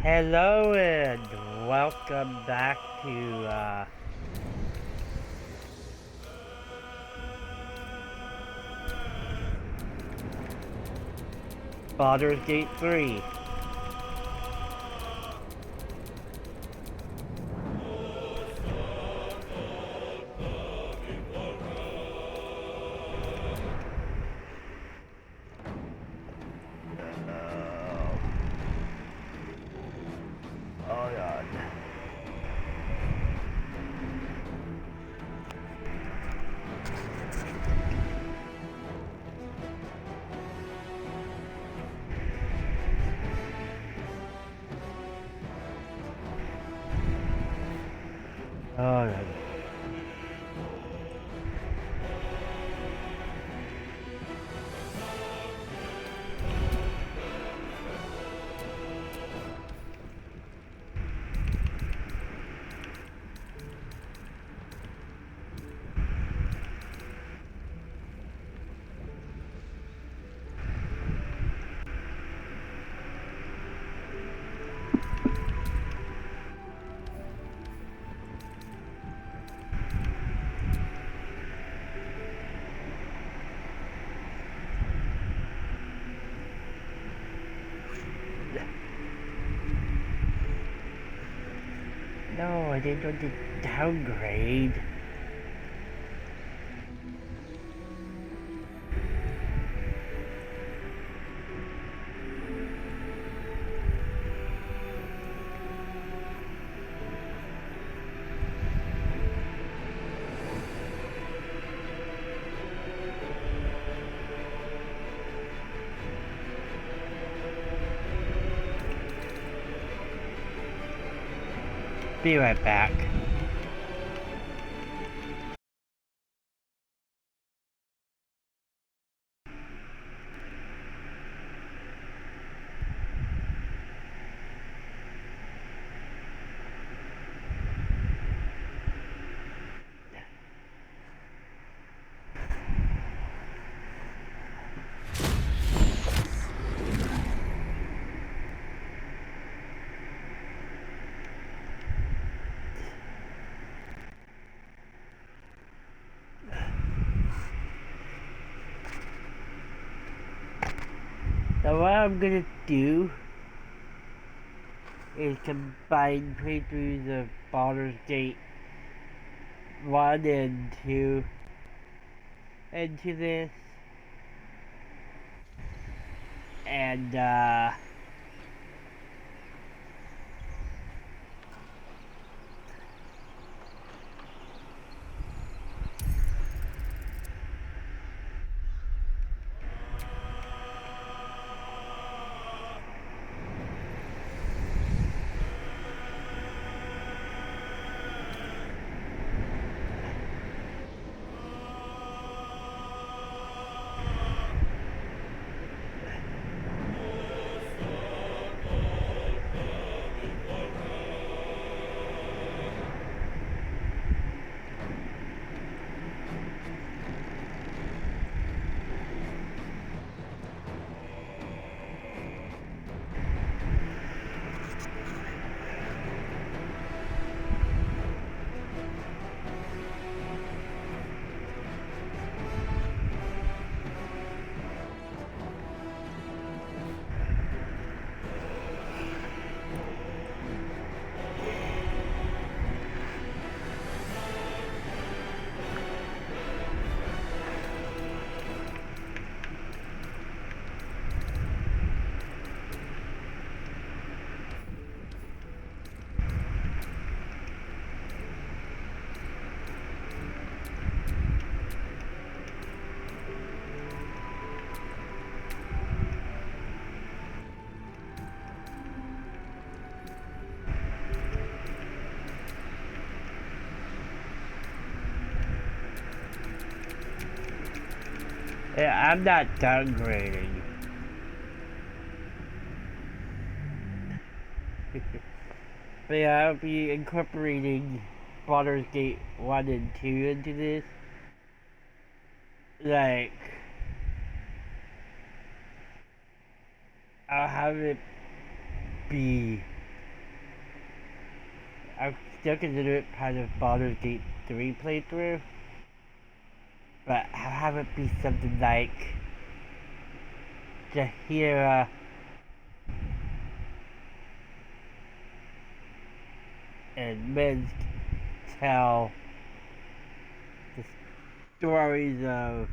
Hello and welcome back to Baldur's Gate 3. Oh god. Oh god. No, I didn't want to downgrade. Be right back. So what I'm gonna do is combine playthroughs of Baldur's Gate 1 and 2 into this. And yeah, I'm not downgrading. But yeah, I'll be incorporating Baldur's Gate 1 and 2 into this. Like, I'll have it be... I still consider it part of Baldur's Gate 3 playthrough. But I'll have it be something like Jahira and Minsk tell the stories of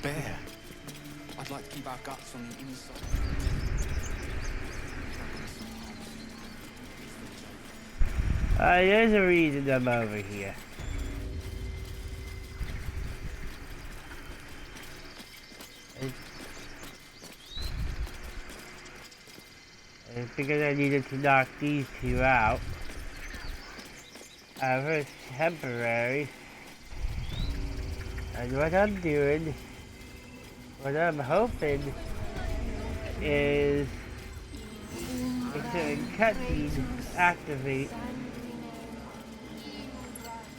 bear. I'd like to keep our guts on the inside. there's a reason I'm over here. It's because I needed to knock these two out. For temporary. And what I'm doing, what I'm hoping is a certain cutscene activate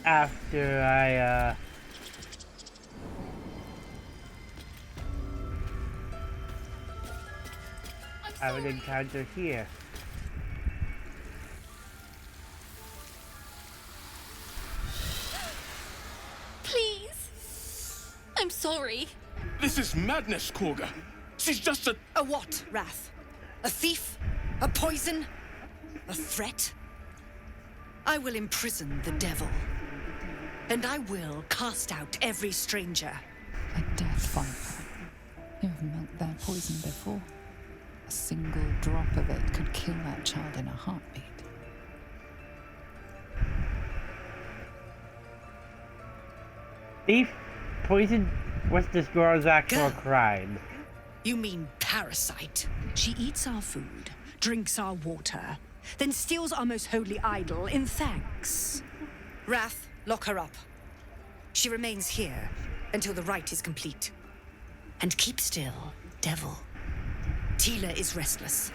after I have an encounter here. Please! I'm sorry. This is madness, Korga. She's just a... A what, Wrath? A thief? A poison? A threat? I will imprison the devil. And I will cast out every stranger. A death viper. You have milked their poison before. A single drop of it could kill that child in a heartbeat. Thief? Poison? What's this girl's actual crime? You mean parasite? She eats our food, drinks our water, then steals our most holy idol in thanks. Wrath, lock her up. She remains here until the rite is complete. And keep still, devil. Tila is restless.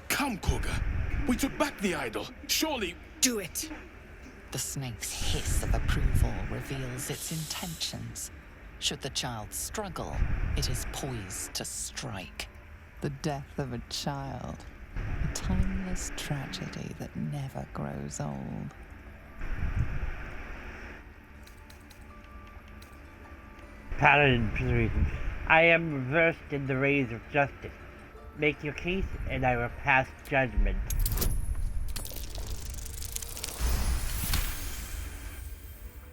Come, Korga. We took back the idol. Surely... Do it. The snake's hiss of approval reveals its intentions. Should the child struggle, it is poised to strike. The death of a child. A timeless tragedy that never grows old. Paladin persuasion. I am versed in the ways of justice. Make your case, and I will pass judgment.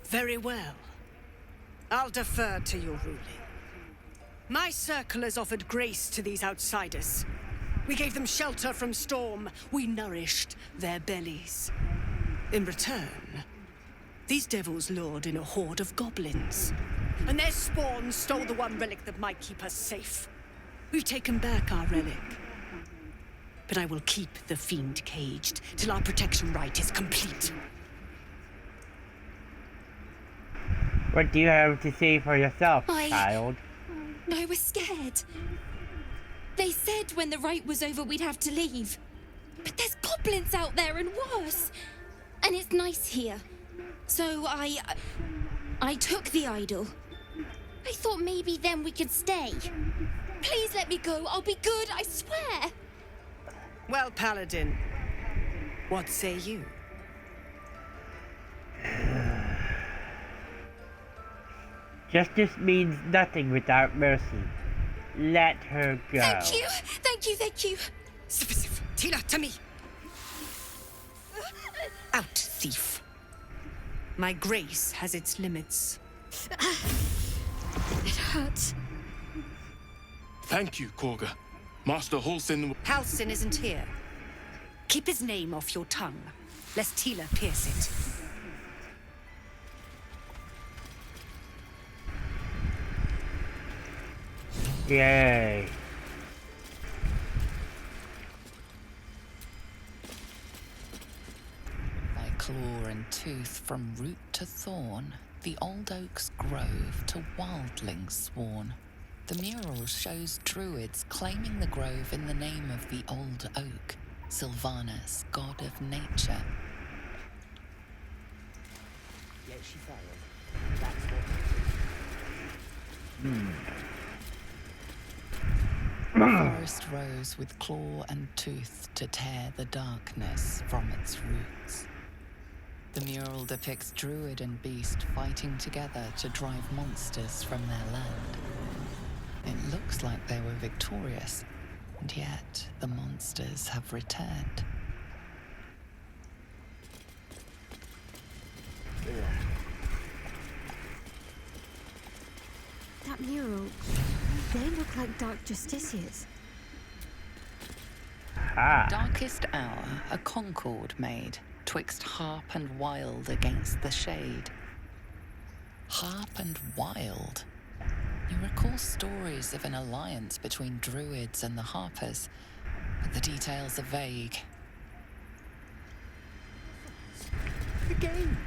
Very well. I'll defer to your ruling. My circle has offered grace to these outsiders. We gave them shelter from storm. We nourished their bellies. In return, these devils lured in a horde of goblins. And their spawn stole the one relic that might keep us safe. We've taken back our relic. But I will keep the fiend caged till our protection rite is complete. What do you have to say for yourself, child? I was scared. They said when the rite was over we'd have to leave. But there's goblins out there and worse. And it's nice here. So I took the idol. I thought maybe then we could stay. Please let me go. I'll be good, I swear. Well, Paladin, what say you? Justice means nothing without mercy. Let her go. Thank you, thank you, thank you. Sif, Tila, to me. Out, thief. My grace has its limits. It hurts. Thank you, Korga. Master Halsin... Halsin isn't here. Keep his name off your tongue, lest Tila pierce it. Yay. By claw and tooth from root to thorn, the old oak's grove to wildlings sworn. The mural shows druids claiming the grove in the name of the old oak, Sylvanas, god of nature. Yet she failed. That's what... The forest rose with claw and tooth to tear the darkness from its roots. The mural depicts druid and beast fighting together to drive monsters from their land. It looks like they were victorious, and yet the monsters have returned. That mural, they look like Dark Justiciars. Ah. Darkest hour, a concord made, twixt harp and wild against the shade. Harp and wild. You recall stories of an alliance between druids and the harpers, but the details are vague. The game!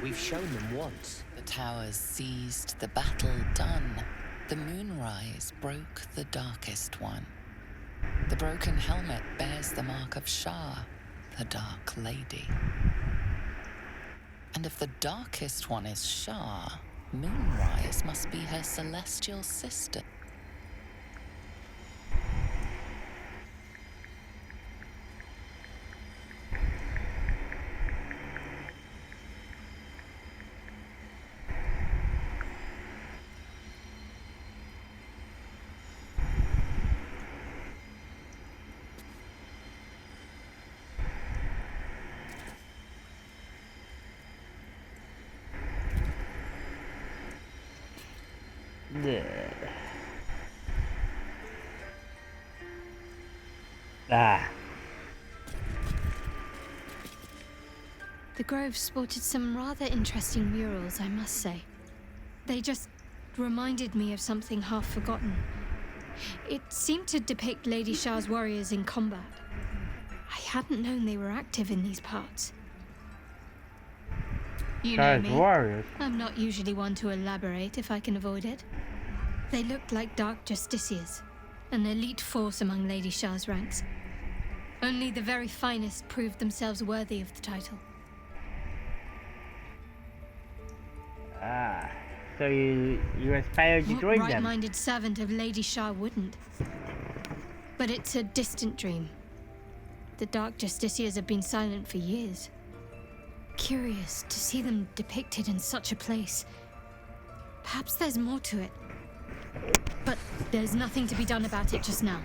We've shown them once. The towers seized, the battle done. The moonrise broke the darkest one. The broken helmet bears the mark of Shah, the Dark Lady. And if the darkest one is Shah, Moonrise must be her celestial sister. Ah. The grove sported some rather interesting murals, I must say. They just reminded me of something half forgotten. It seemed to depict Lady Shah's warriors in combat. I hadn't known they were active in these parts. You know me. Warriors. I'm not usually one to elaborate if I can avoid it. They looked like Dark Justiciars, an elite force among Lady Shah's ranks. Only the very finest proved themselves worthy of the title. Ah. So you aspired to What join them? right-minded servant of Lady Shah wouldn't? But it's a distant dream. The Dark Justiciars have been silent for years. Curious to see them depicted in such a place. Perhaps there's more to it. But there's nothing to be done about it just now.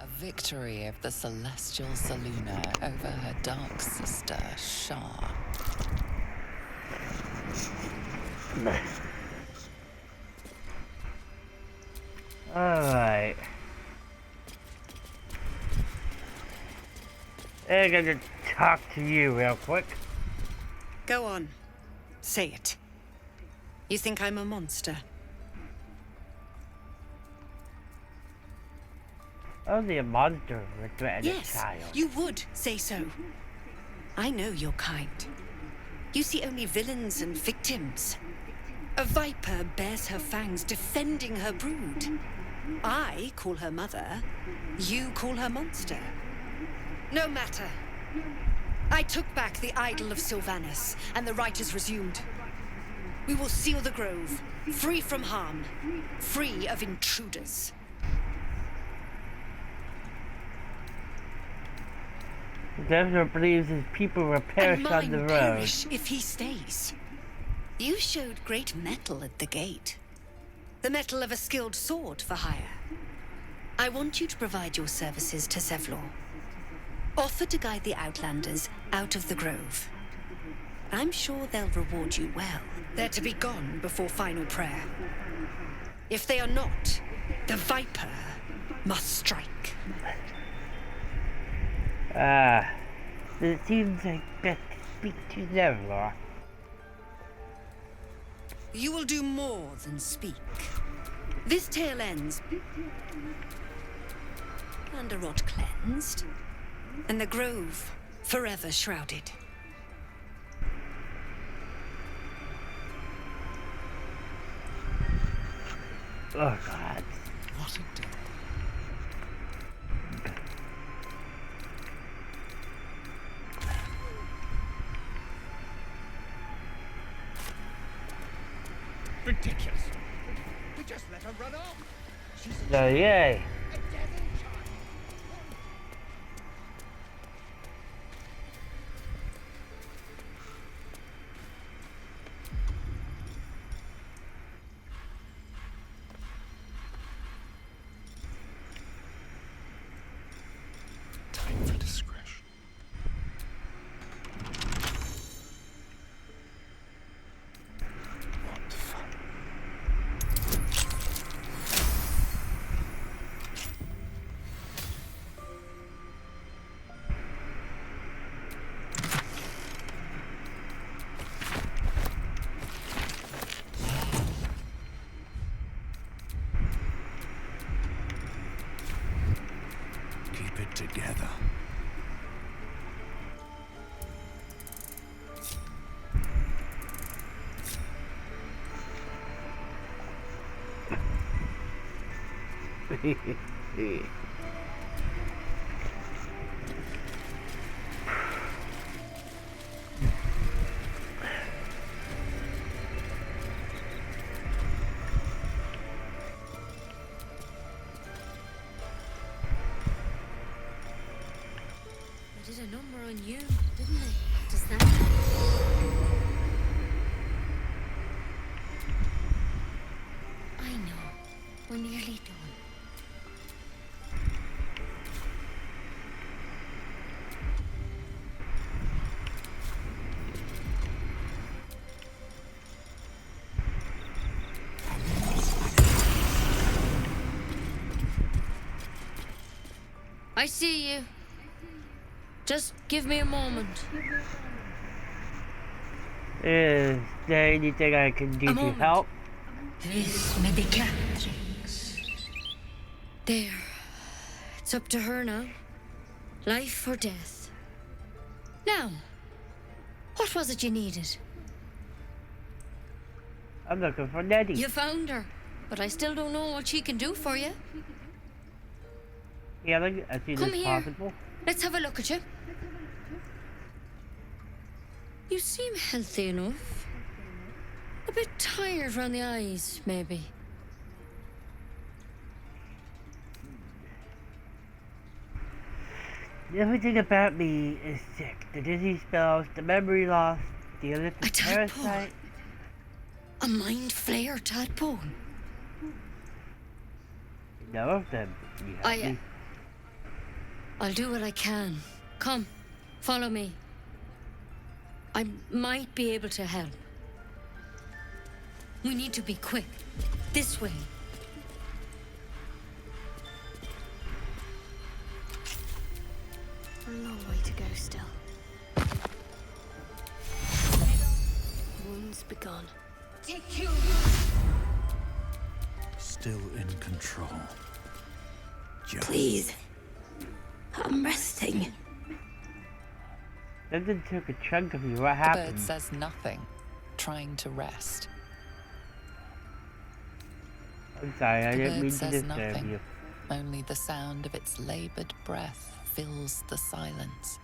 A victory of the celestial Seluna over her dark sister, Shah. Alright. I'm gonna talk to you real quick. Go on. Say it. You think I'm a monster? Only a monster would threaten a Yes, child. you would say so. I know your kind. You see only villains and victims. A viper bears her fangs defending her brood. I call her mother. You call her monster. No matter. I took back the idol of Sylvanas, and the rite is resumed. We will seal the grove, free from harm, free of intruders. Devil believes his people will perish And on mine the road. perish if he stays. You showed great mettle at the gate. The mettle of a skilled sword for hire. I want you to provide your services to Zevlor. Offer to guide the Outlanders out of the grove. I'm sure they'll reward you well. They're to be gone before final prayer. If they are not, the Viper must strike. It seems like best to speak to Zevlor. You will do more than speak. This tale ends. Underrot cleansed, and the grove forever shrouded. Oh God. What a day. Ridiculous. We just let her run off. She's a So yay. devil child. Time for discretion. What fun. Keep it together. They did a number on you, didn't they? Does that... I know. We're nearly done. I see you. Just give me a moment. Is there anything I can do to moment. help? This medicatrix. There. It's up to her now. Life or death. Now, what was it you needed? I'm looking for Nettie. You found her, but I still don't know what she can do for you. Healing as soon Come as here. possible. Let's have a look at you. You seem healthy enough. A bit tired around the eyes, maybe. Everything about me is sick. The dizzy spells, the memory loss, the A illicit tadpole. parasite. A mind flayer tadpole. None of them. You help me. I'll do what I can. Come, follow me. I might be able to help. We need to be quick. This way. A long way to go still. Wounds begun. Take you. Still in control. Please. I'm resting. Something took a chunk of you. What The happened? bird says nothing, trying to rest. I'm sorry, I The didn't bird mean to says disturb nothing. you. Only the sound of its labored breath fills the silence.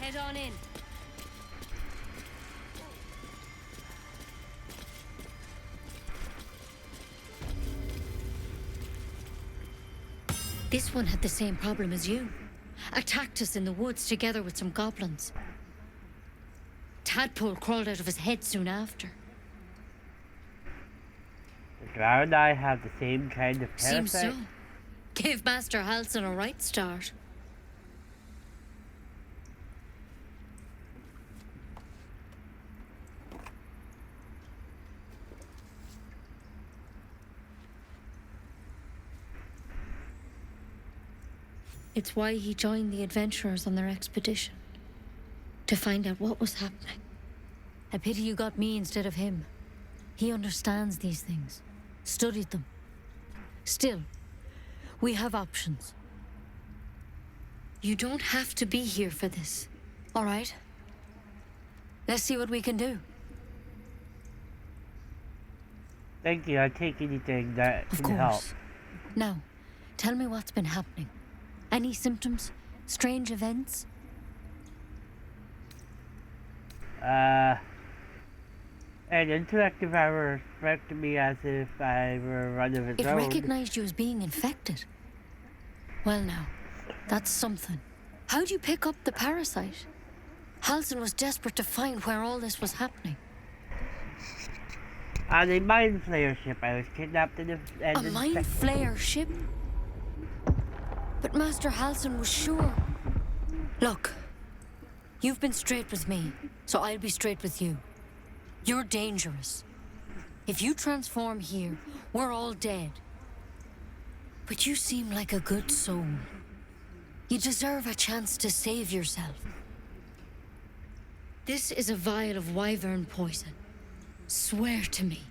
Head on in. This one had the same problem as you. Attacked us in the woods together with some goblins. Tadpole crawled out of his head soon after. The drow and I have the same kind of parasite. Seems so. Gave Master Halsin a right start. It's why he joined the adventurers on their expedition. To find out what was happening. I pity you got me instead of him. He understands these things. Studied them. Still, we have options. You don't have to be here for this. All right? Let's see what we can do. Thank you, I'll take anything that Of can help. course. Now, tell me what's been happening. Any symptoms? Strange events? An interactive armor affected me as if I were one of its It own. recognized you as being infected. Well now, that's something. How'd you pick up the parasite? Halsin was desperate to find where all this was happening. On a mind flayer ship, I was kidnapped and A mind flayer ship? But Master Halsin was sure. Look, you've been straight with me, so I'll be straight with you. You're dangerous. If you transform here, we're all dead. But you seem like a good soul. You deserve a chance to save yourself. This is a vial of wyvern poison. Swear to me,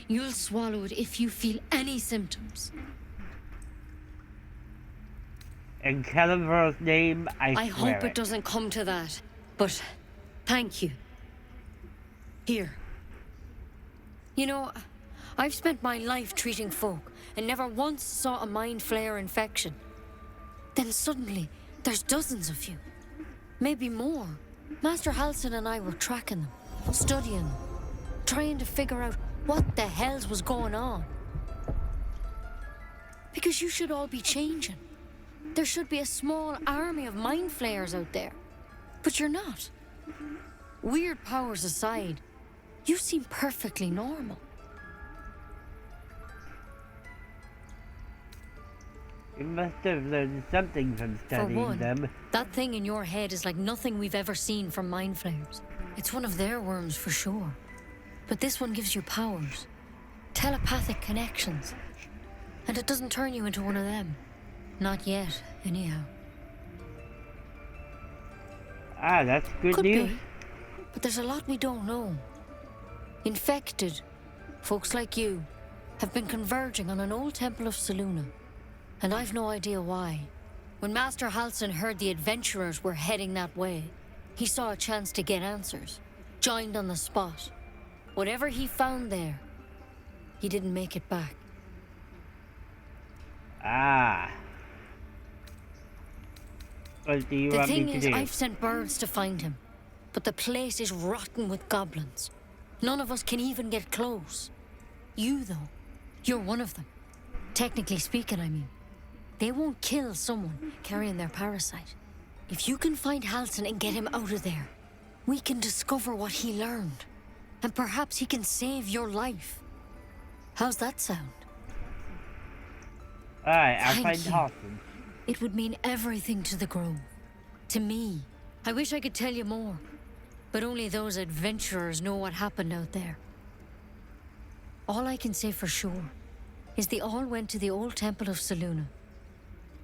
you'll swallow it if you feel any symptoms. In Celebor's name, I swear hope it doesn't come to that. But thank you. Here. You know, I've spent my life treating folk and never once saw a mind flayer infection. Then suddenly, there's dozens of you. Maybe more. Master Halsin and I were tracking them, studying them, trying to figure out what the hells was going on. Because you should all be changing. There should be a small army of mind flayers out there. But you're not. Weird powers aside, you seem perfectly normal. You must have learned something from For studying one, them. that thing in your head is like nothing we've ever seen from mind flayers. It's one of their worms for sure. But this one gives you powers. Telepathic connections. And it doesn't turn you into one of them. Not yet, anyhow. Ah, that's good Could news. be. But there's a lot we don't know. Infected, folks like you, have been converging on an old temple of Selûne. And I've no idea why. When Master Halsin heard the adventurers were heading that way, he saw a chance to get answers. Joined on the spot. Whatever he found there, he didn't make it back. Ah. What do you The want thing me to is, do? I've sent birds to find him. But the place is rotten with goblins. None of us can even get close. You, though, you're one of them. Technically speaking, I mean. They won't kill someone carrying their parasite. If you can find Halsin and get him out of there, we can discover what he learned. And perhaps he can save your life. How's that sound? Alright, I'll Thank find you. Halsin. It would mean everything to the Grove. To me. I wish I could tell you more. But only those adventurers know what happened out there. All I can say for sure is they all went to the old temple of Selûne.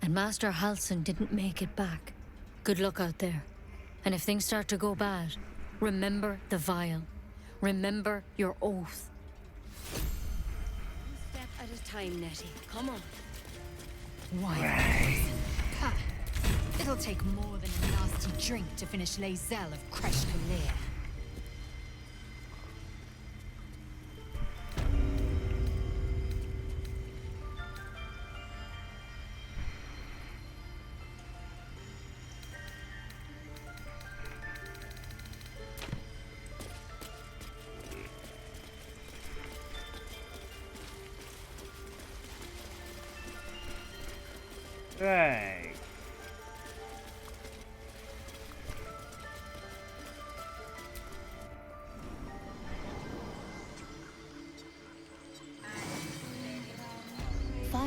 And Master Halsin didn't make it back. Good luck out there. And if things start to go bad, remember the vial. Remember your oath. One step at a time, Nettie. Come on. Why? Ha! It'll take more than a nasty drink to finish Lae'zel of Cresh Kalir. Right.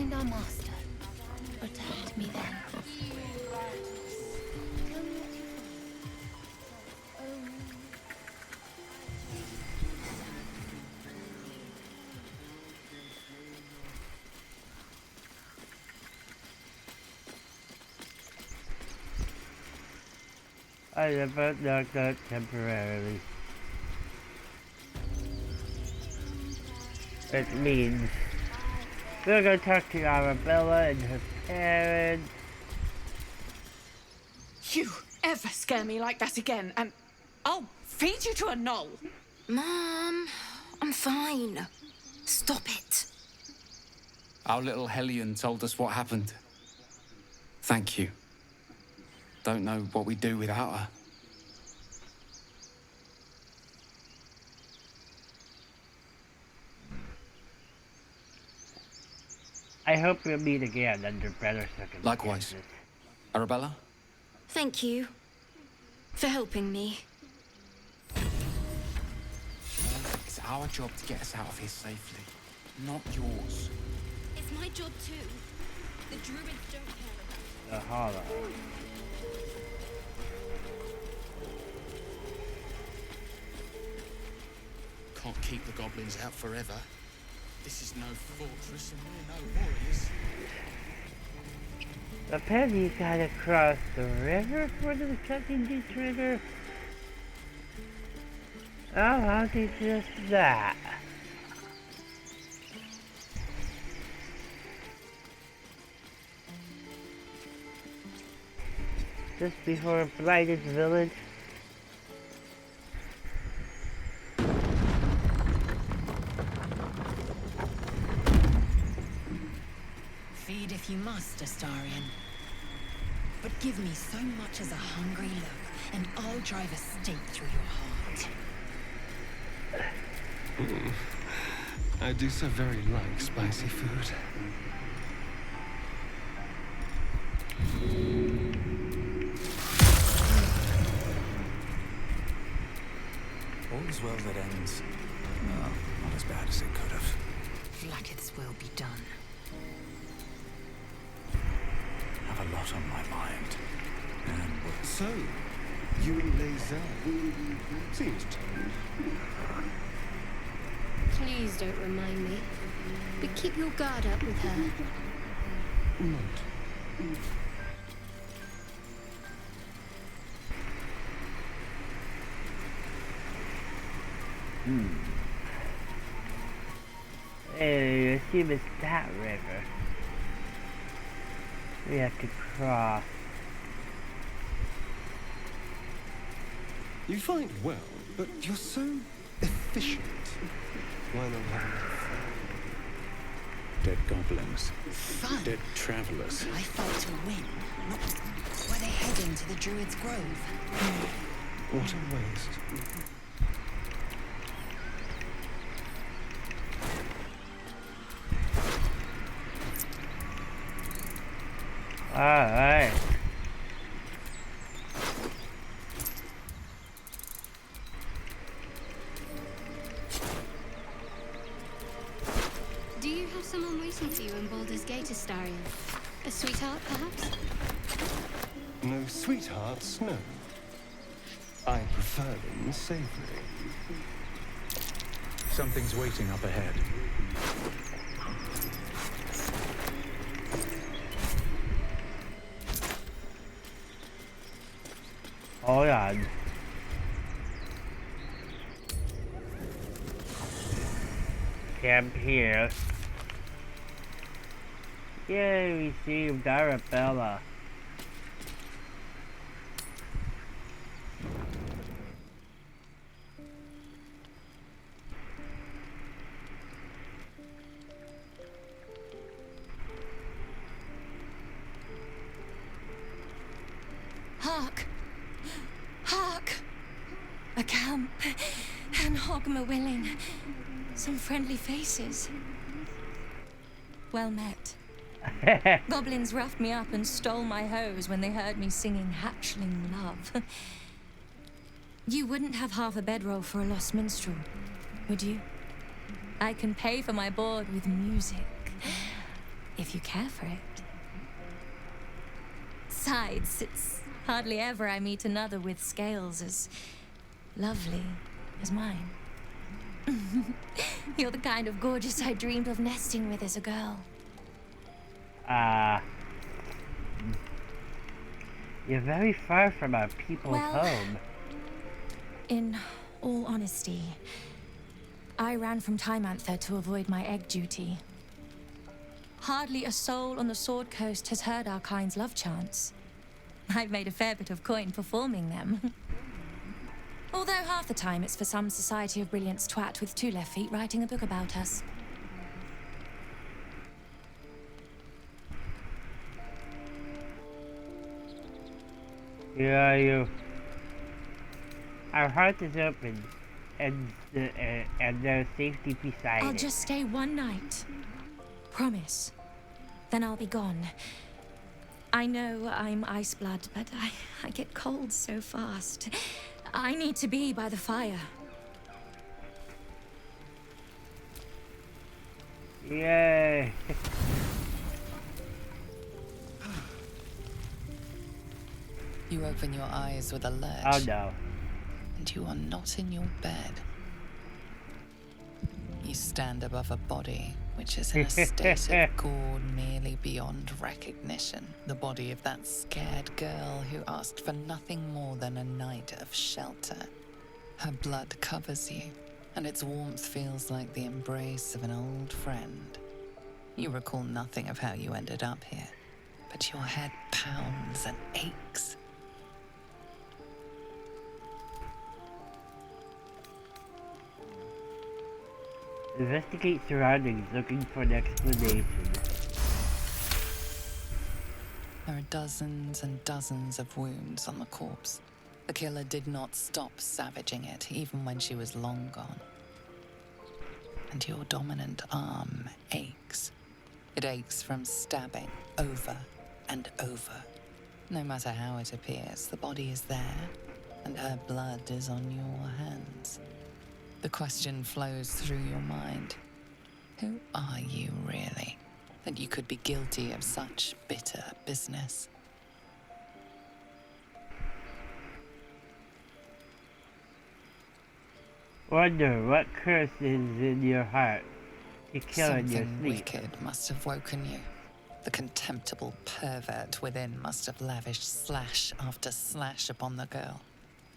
find our master. Return to me then. I about knocked out temporarily. It means we're gonna talk to Arabella and her parents. You ever scare me like that again, and I'll feed you to a knoll. Mom, I'm fine. Stop it. Our little Hellion told us what happened. Thank you. Don't know what we'd do without her. I hope we'll meet again under better circumstances. Likewise. Arabella? Thank you for helping me. It's our job to get us out of here safely, not yours. It's my job too. The druids don't care about The hollow. Can't keep the goblins out forever. This is no fortress and we're no warriors. Apparently you gotta cross the river for the cutting the trigger. Oh, I'll do just that. Just before Blighted Village. Feed if you must, Astarion. But give me so much as a hungry look, and I'll drive a stake through your heart. I do so very like spicy food. All is well that ends. No, not as bad as it could have. Blacketh's will be done. I have a lot on my mind. And what... So, you and Lae'zel seems turned. Please don't remind me. But keep your guard up with her. Not. Hey, I assume it's that river. We have to cross. You fight well, but you're so efficient. Why not have enough? Dead goblins. Fun! Dead travelers. I fight to win, not were they heading to the Druid's Grove. What a waste. Alright. Do you have someone waiting for you in Baldur's Gate, Astarion? A sweetheart, perhaps? No sweethearts, no. I prefer them savory. Something's waiting up ahead. Hold on. Camp here. Yay, received Arabella. Hark! Hark! A camp, and Hogma willing. Some friendly faces. Well met. Goblins roughed me up and stole my hose when they heard me singing hatchling love. You wouldn't have half a bedroll for a lost minstrel, would you? I can pay for my board with music. if you care for it. Besides, it's hardly ever I meet another with scales as lovely as mine. You're the kind of gorgeous I dreamed of nesting with as a girl. You're very far from our people's home. In all honesty, I ran from Time Anther to avoid my egg duty. Hardly a soul on the Sword Coast has heard our kind's love chants. I've made a fair bit of coin performing them. Although half the time it's for some Society of Brilliance twat with 2 left feet writing a book about us. Here are you. Our heart is open, and there's safety beside I'll it. just stay one night. Promise. Then I'll be gone. I know I'm ice blood, but I get cold so fast. I need to be by the fire. Yay! You open your eyes with a lurch. Oh no. And you are not in your bed. You stand above a body which is in a state of gore nearly beyond recognition. The body of that scared girl who asked for nothing more than a night of shelter. Her blood covers you, and its warmth feels like the embrace of an old friend. You recall nothing of how you ended up here, but your head pounds and aches. Investigate surroundings, looking for an explanation. There are dozens and dozens of wounds on the corpse. The killer did not stop savaging it, even when she was long gone. And your dominant arm aches. It aches from stabbing over and over. No matter how it appears, the body is there, and her blood is on your hands. The question flows through your mind. Who are you, really, that you could be guilty of such bitter business? Wonder what curse is in your heart to kill in your Something sleep. wicked must have woken you. The contemptible pervert within must have lavished slash after slash upon the girl.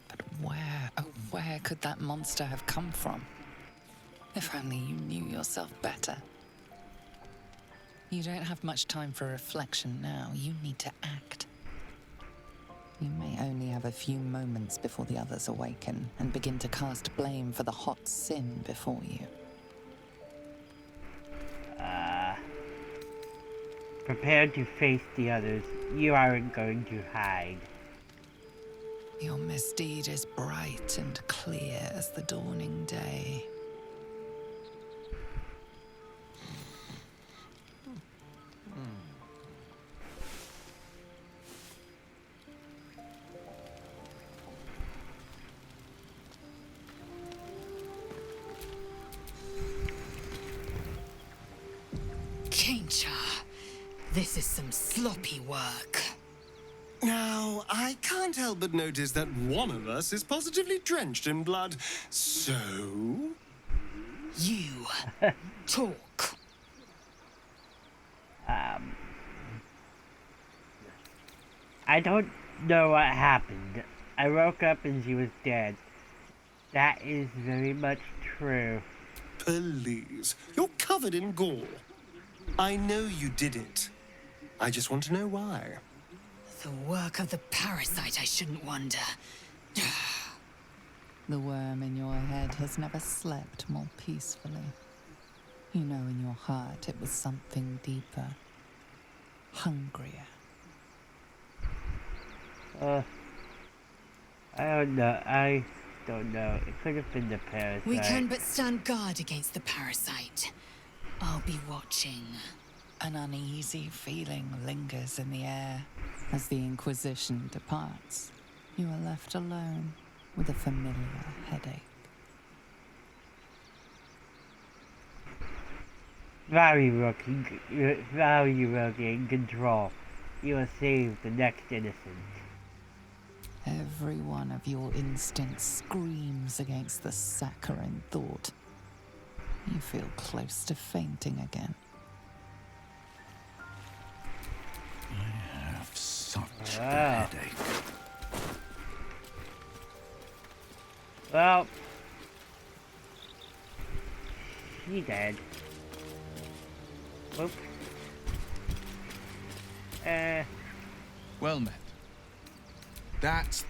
But where, oh where could that monster have come from? If only you knew yourself better. You don't have much time for reflection now. You need to act. You may only have a few moments before the others awaken and begin to cast blame for the hot sin before you. Prepare to face the others. You aren't going to hide. Your misdeed is bright and clear as the dawning day. Kincha, this is some sloppy work. Now, I can't help but notice that one of us is positively drenched in blood. So? You talk. I don't know what happened. I woke up and she was dead. That is very much true. Please, you're covered in gore. I know you did it. I just want to know why. The work of the parasite, I shouldn't wonder. The worm in your head has never slept more peacefully. You know in your heart it was something deeper, hungrier. I don't know. It could have been the parasite. We can but stand guard against the parasite. I'll be watching. An uneasy feeling lingers in the air. As the Inquisition departs, you are left alone with a familiar headache. Very rookie in control. You will save the next innocent. Every one of your instincts screams against the saccharine thought. You feel close to fainting again. I have such a headache. Well, she dead. Oops. Well met. That's...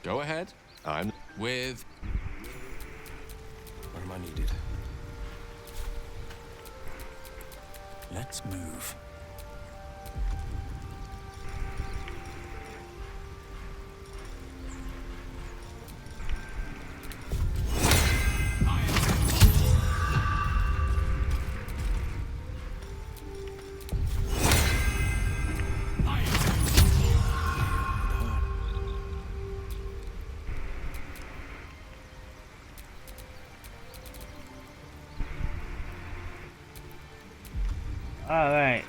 Go ahead. I'm with... Where am I needed? Let's move. Alright.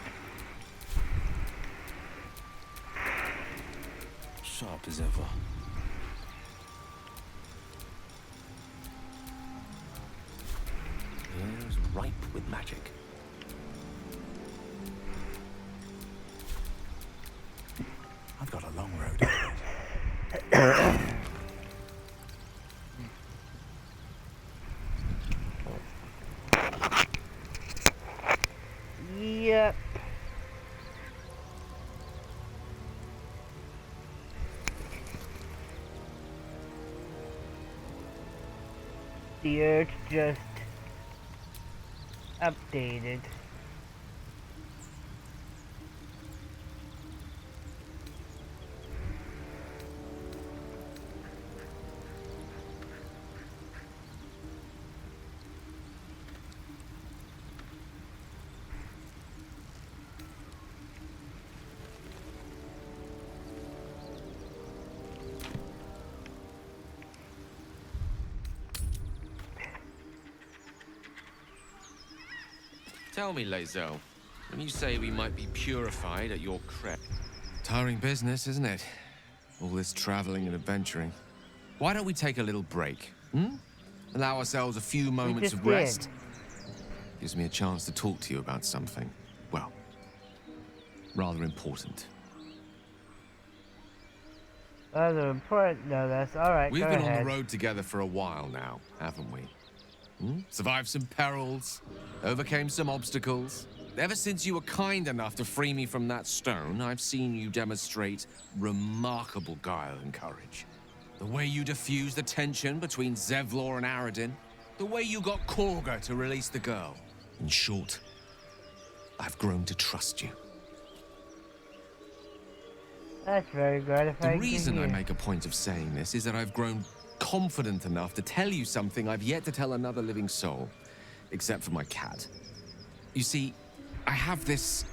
Sharp as ever. Air's ripe with magic. I've got a long road ahead. Yep. The Earth just updated. Tell me, Lae'zel, when you say we might be purified at your crest. Tiring business, isn't it? All this traveling and adventuring. Why don't we take a little break, hmm? Allow ourselves a few moments of rest. Gives me a chance to talk to you about something, well, rather important. Rather important, no, that's alright. We've been on the road together for a while now, haven't we? Survived some perils, overcame some obstacles. Ever since you were kind enough to free me from that stone, I've seen you demonstrate remarkable guile and courage. The way you diffused the tension between Zevlor and Aradin, the way you got Korga to release the girl. In short, I've grown to trust you. That's very gratifying. The reason I make a point of saying this is that I've grown confident enough to tell you something I've yet to tell another living soul, except for my cat. You see, I have this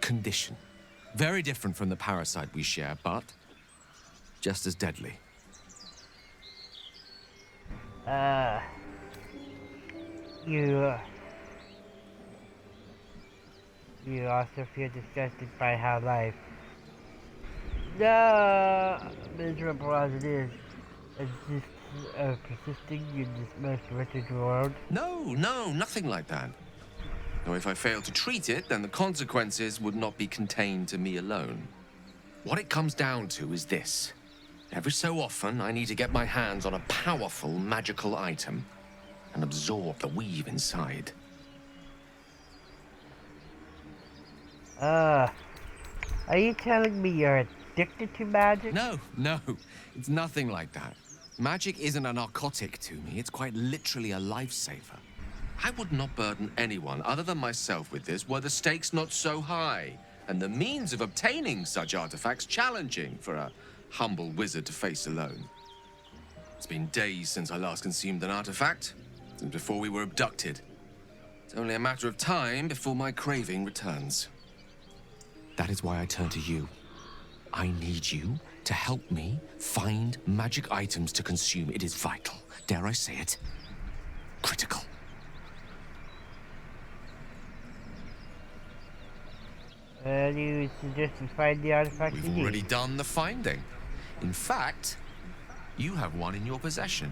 condition. Very different from the parasite we share, but just as deadly. You also feel disgusted by how life, miserable as it is, persisting in this most wretched world? No, nothing like that. Though if I fail to treat it, then the consequences would not be contained to me alone. What it comes down to is this. Every so often, I need to get my hands on a powerful magical item and absorb the weave inside. Are you telling me you're addicted to magic? No, it's nothing like that. Magic isn't a narcotic to me, it's quite literally a lifesaver. I would not burden anyone other than myself with this were the stakes not so high, and the means of obtaining such artifacts challenging for a humble wizard to face alone. It's been days since I last consumed an artifact, since before we were abducted. It's only a matter of time before my craving returns. That is why I turn to you. I need you to help me find magic items to consume. It is vital. Dare I say it? Critical. You suggest we find the artifact We've already done the finding. In fact, you have one in your possession.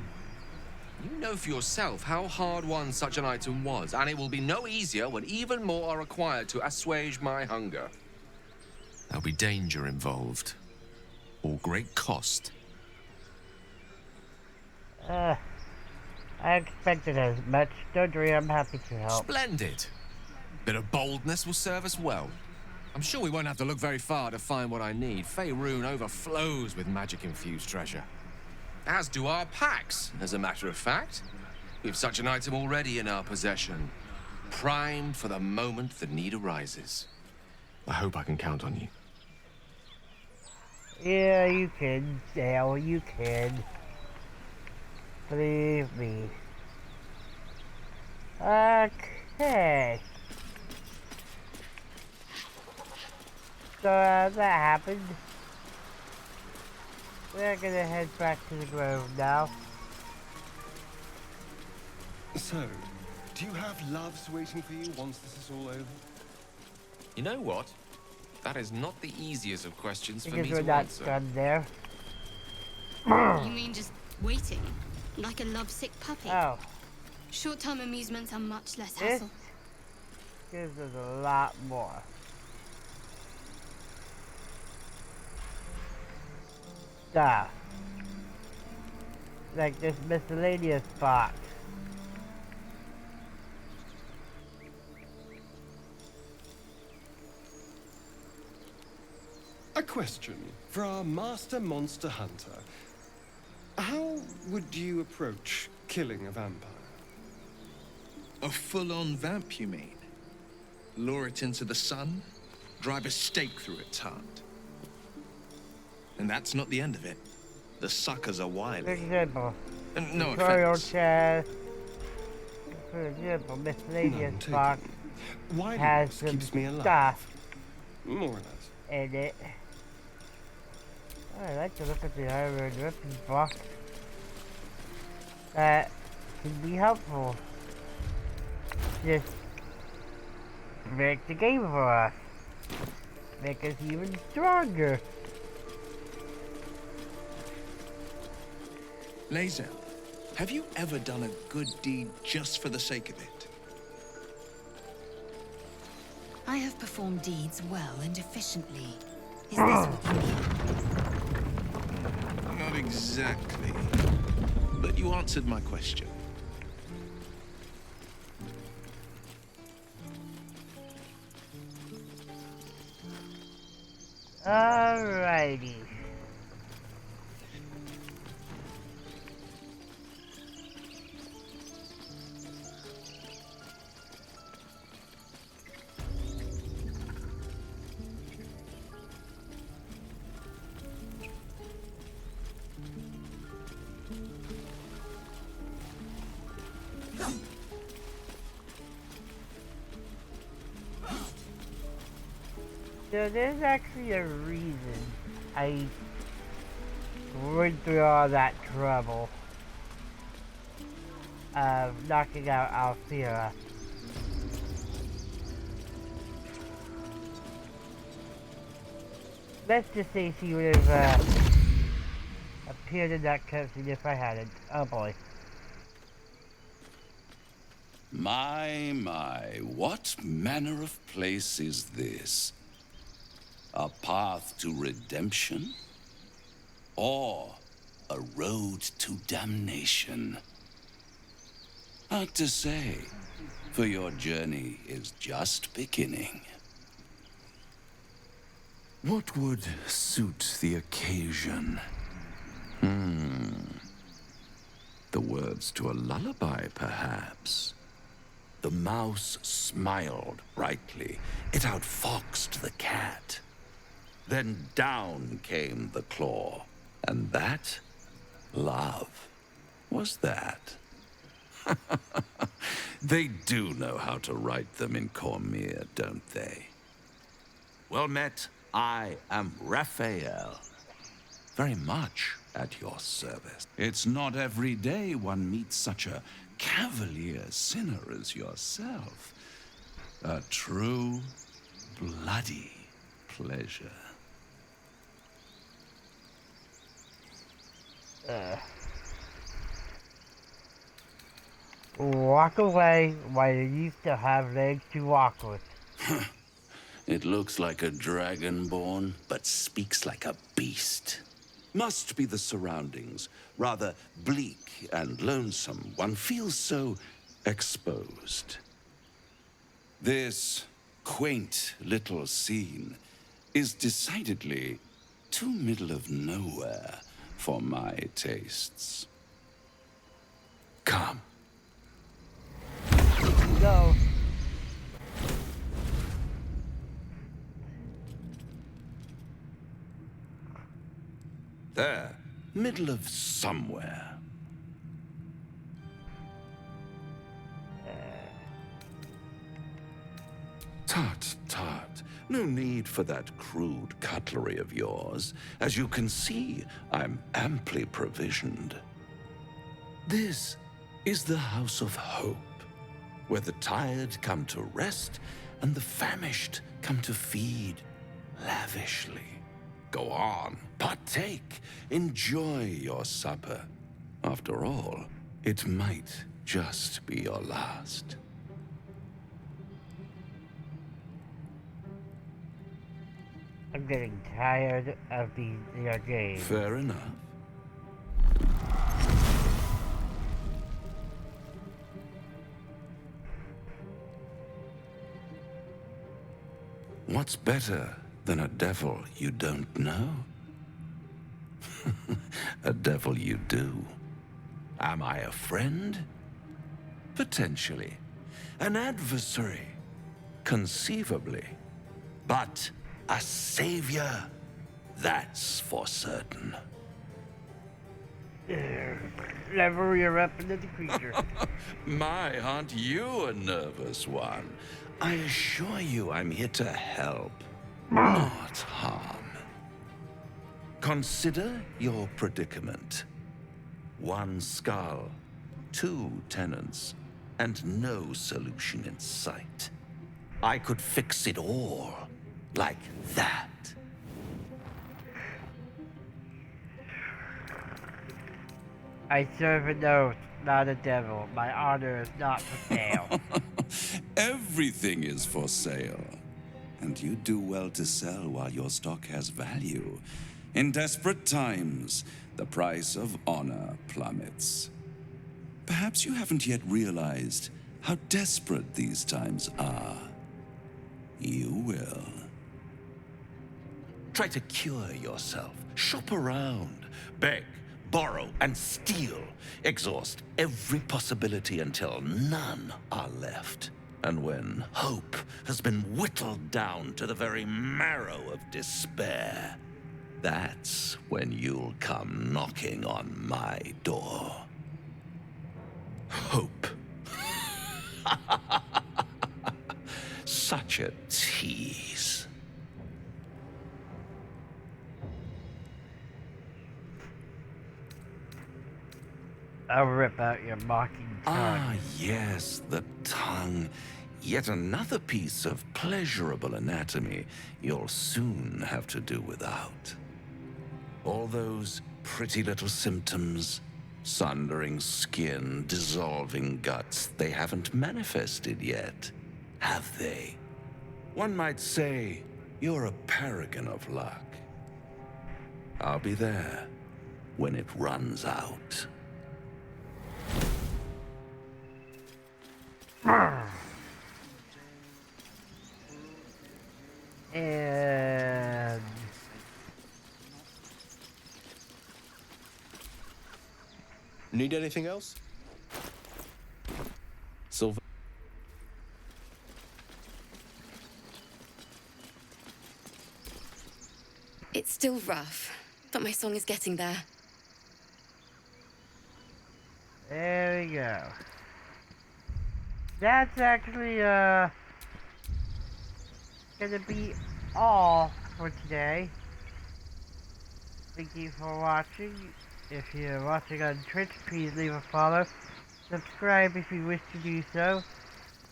You know for yourself how hard-won such an item was, and it will be no easier when even more are required to assuage my hunger. There'll be danger involved, or great cost. I expected as much. Don't worry, I'm happy to help. Splendid. Bit of boldness will serve us well. I'm sure we won't have to look very far to find what I need. Faerun overflows with magic-infused treasure. As do our packs, as a matter of fact. We have such an item already in our possession, primed for the moment the need arises. I hope I can count on you. Yeah, you can, Dale, you can. Believe me. Okay. So, that happened. We're gonna head back to the grove now. So, do you have loves waiting for you once this is all over? You know what? That is not the easiest of questions for Because me we're to not answer. done there. You mean just waiting? Like a lovesick puppy? Oh. Short-term amusements are much less This hassle. gives us a lot more. Stuff. Like this miscellaneous box. A question for our master monster hunter. How would you approach killing a vampire? A full-on vamp, you mean? Lure it into the sun, drive a stake through its heart. And that's not the end of it. The suckers are wily. For example, No tutorial offense. chest. For example, miscellaneous box has some keeps me alive. stuff More or less. in it. I like to look at the armor and weapons box. That can be helpful. Just make the game for us. Make us even stronger. Lae'zel, have you ever done a good deed just for the sake of it? I have performed deeds well and efficiently. Is this what you mean? Not exactly. But you answered my question. Alrighty. So there's actually a reason I went through all that trouble of knocking out Althea. Let's just say she would have appeared in that cutscene if I hadn't. Oh boy. My, what manner of place is this? A path to redemption? Or a road to damnation? Hard to say, for your journey is just beginning. What would suit the occasion? The words to a lullaby, perhaps. The mouse smiled brightly. It outfoxed the cat. Then down came the claw. And that, love, was that. They do know how to write them in Cormyr, don't they? Well met, I am Raphael. very much at your service. It's not every day one meets such a cavalier sinner as yourself. A true, bloody pleasure. Walk away while you still have legs to walk with. It looks like a dragonborn, but speaks like a beast. Must be the surroundings. Rather bleak and lonesome. One feels so exposed. This quaint little scene is decidedly too middle of nowhere for my tastes. Come. Go. There, middle of somewhere. Tut, tut. No need for that crude cutlery of yours. As you can see, I'm amply provisioned. This is the House of Hope, where the tired come to rest and the famished come to feed lavishly. Go on, partake, enjoy your supper. After all, it might just be your last. I'm getting tired of your game. Fair enough. What's better than a devil you don't know? A devil you do. Am I a friend? Potentially. An adversary? Conceivably. But a savior? That's for certain. Level your weapon at the creature. My, aren't you a nervous one? I assure you I'm here to help, not harm. Consider your predicament. One skull, 2 tenants, and no solution in sight. I could fix it all, like that. I serve an oath, not a devil. My honor is not for sale. Everything is for sale. And you do well to sell while your stock has value. In desperate times, the price of honor plummets. Perhaps you haven't yet realized how desperate these times are. You will. Try to cure yourself. Shop around. Beg, borrow, and steal. Exhaust every possibility until none are left. And when hope has been whittled down to the very marrow of despair, that's when you'll come knocking on my door. Hope. Such a tease. I'll rip out your mocking tongue. Ah, yes, the tongue. Yet another piece of pleasurable anatomy you'll soon have to do without. All those pretty little symptoms, sundering skin, dissolving guts, they haven't manifested yet, have they? One might say you're a paragon of luck. I'll be there when it runs out. And need anything else? Silver. It's still rough, but my song is getting there. there we go. That's actually gonna be all for today. Thank you for watching. If you're watching on Twitch, please leave a follow. Subscribe if you wish to do so.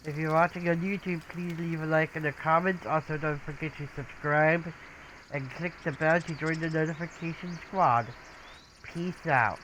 If you're watching on YouTube, please leave a like and a comment. Also, don't forget to subscribe and click the bell to join the notification squad. Peace out.